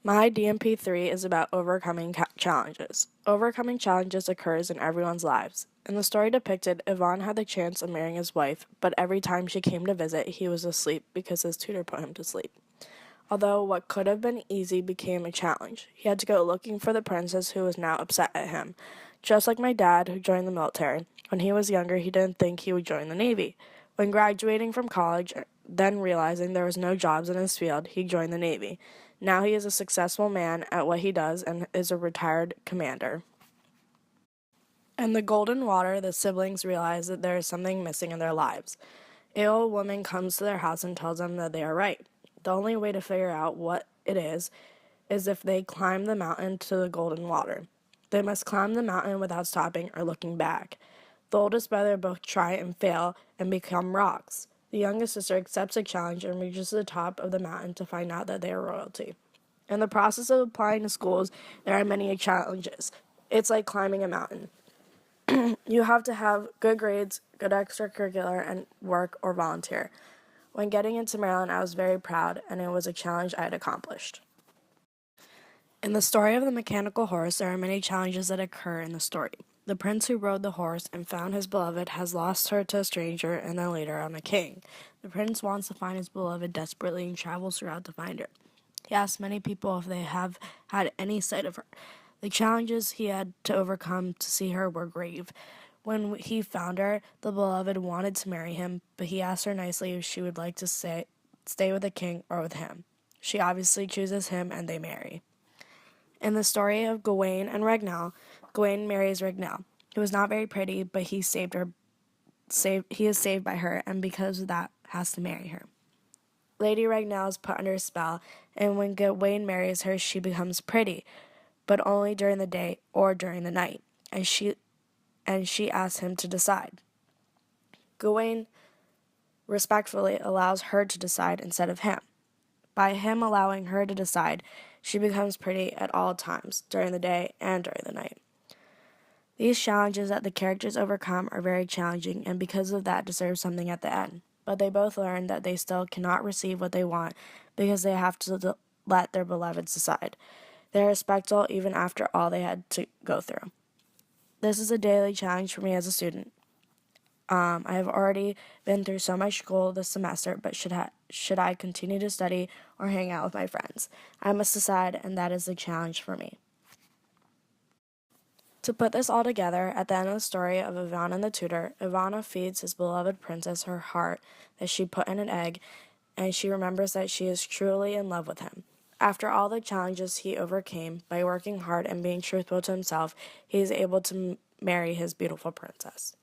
My DMP3 is about overcoming challenges. Overcoming challenges occurs in everyone's lives. In the story depicted, Ivan had the chance of marrying his wife, but every time she came to visit, he was asleep because his tutor put him to sleep. Although what could have been easy became a challenge. He had to go looking for the princess who was now upset at him. Just like my dad, who joined the military. When he was younger, he didn't think he would join the Navy. When graduating from college, then realizing there was no jobs in his field, he joined the Navy. Now he is a successful man at what he does and is a retired commander. In the Golden Water, the siblings realize that there is something missing in their lives. An old woman comes to their house and tells them that they are right. The only way to figure out what it is if they climb the mountain to the Golden Water. They must climb the mountain without stopping or looking back. The oldest brother both try and fail and become rocks. The youngest sister accepts the challenge and reaches the top of the mountain to find out that they are royalty. In the process of applying to schools, there are many challenges. It's like climbing a mountain. You have to have good grades, good extracurricular, and work or volunteer. When getting into Maryland, I was very proud, and it was a challenge I had accomplished. In the story of the mechanical horse, there are many challenges that occur in the story. The prince who rode the horse and found his beloved has lost her to a stranger and then later on a king. The prince wants to find his beloved desperately and travels throughout to find her. He asks many people if they have had any sight of her. The challenges he had to overcome to see her were grave. When he found her, the beloved wanted to marry him, but he asked her nicely if she would like to stay with the king or with him. She obviously chooses him and they marry. In the story of Gawain and Regnal, Gawain marries Regnal, who is not very pretty, but he is saved by her, and because of that, has to marry her. Lady Regnal is put under a spell, and when Gawain marries her, she becomes pretty, but only during the day or during the night, and she asks him to decide. Gawain respectfully allows her to decide instead of him. By him allowing her to decide, she becomes pretty at all times, during the day and during the night. These challenges that the characters overcome are very challenging, and because of that deserve something at the end. But they both learn that they still cannot receive what they want because they have to let their beloveds decide. They are respectful even after all they had to go through. This is a daily challenge for me as a student. I have already been through so much school this semester, but should I continue to study or hang out with my friends? I must decide, and that is the challenge for me. To put this all together, at the end of the story of Ivan and the tutor, Ivana feeds his beloved princess her heart that she put in an egg, and she remembers that she is truly in love with him. After all the challenges he overcame, by working hard and being truthful to himself, he is able to marry his beautiful princess.